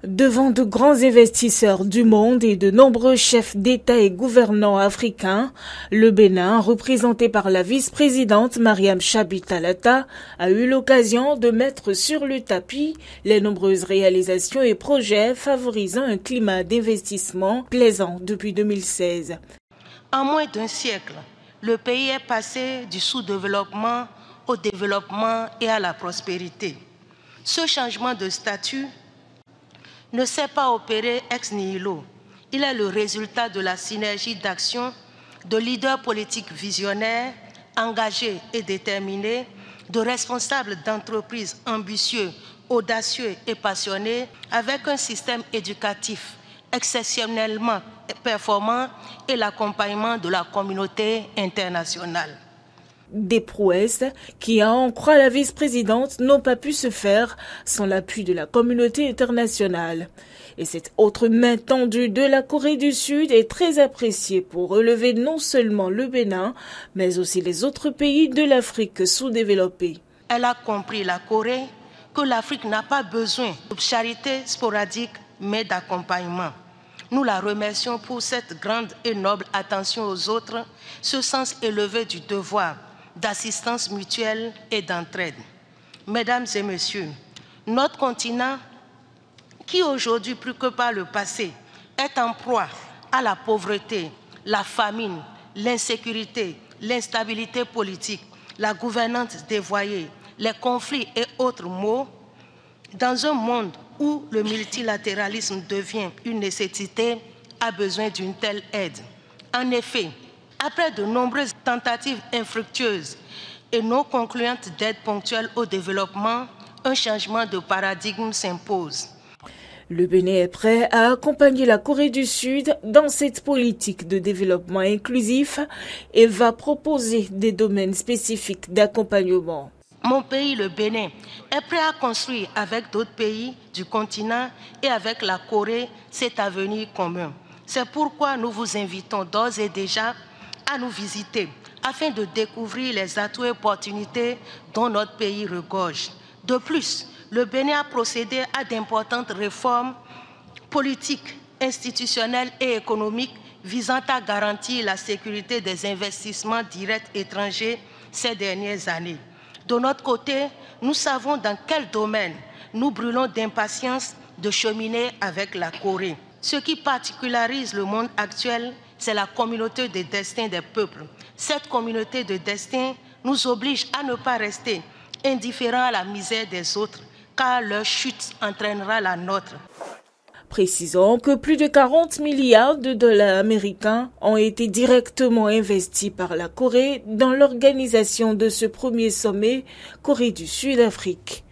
Devant de grands investisseurs du monde et de nombreux chefs d'État et gouvernants africains, le Bénin, représenté par la vice-présidente Mariam Chabi Talata, a eu l'occasion de mettre sur le tapis les nombreuses réalisations et projets favorisant un climat d'investissement plaisant depuis 2016. En moins d'un siècle, le pays est passé du sous-développement au développement et à la prospérité. Ce changement de statut ne s'est pas opéré ex nihilo. Il est le résultat de la synergie d'action de leaders politiques visionnaires, engagés et déterminés, de responsables d'entreprises ambitieux, audacieux et passionnés, avec un système éducatif exceptionnellement performant et l'accompagnement de la communauté internationale. Des prouesses qui, à en croire la vice-présidente, n'ont pas pu se faire sans l'appui de la communauté internationale. Et cette autre main tendue de la Corée du Sud est très appréciée pour relever non seulement le Bénin, mais aussi les autres pays de l'Afrique sous-développée. Elle a compris, la Corée, que l'Afrique n'a pas besoin de charité sporadique, mais d'accompagnement. Nous la remercions pour cette grande et noble attention aux autres, ce sens élevé du devoir d'assistance mutuelle et d'entraide. Mesdames et messieurs, notre continent, qui aujourd'hui plus que par le passé, est en proie à la pauvreté, la famine, l'insécurité, l'instabilité politique, la gouvernance dévoyée, les conflits et autres maux, dans un monde où le multilatéralisme devient une nécessité, a besoin d'une telle aide. En effet, après de nombreuses tentatives infructueuses et non concluantes d'aide ponctuelle au développement, un changement de paradigme s'impose. Le Bénin est prêt à accompagner la Corée du Sud dans cette politique de développement inclusif et va proposer des domaines spécifiques d'accompagnement. Mon pays, le Bénin, est prêt à construire avec d'autres pays du continent et avec la Corée cet avenir commun. C'est pourquoi nous vous invitons d'ores et déjà à nous visiter afin de découvrir les atouts et opportunités dont notre pays regorge. De plus, le Bénin a procédé à d'importantes réformes politiques, institutionnelles et économiques visant à garantir la sécurité des investissements directs étrangers ces dernières années. De notre côté, nous savons dans quel domaine nous brûlons d'impatience de cheminer avec la Corée. Ce qui particularise le monde actuel, c'est la communauté de destin des peuples. Cette communauté de destin nous oblige à ne pas rester indifférents à la misère des autres, car leur chute entraînera la nôtre. Précisons que plus de 40 milliards de dollars américains ont été directement investis par la Corée dans l'organisation de ce premier sommet Corée du Sud-Afrique.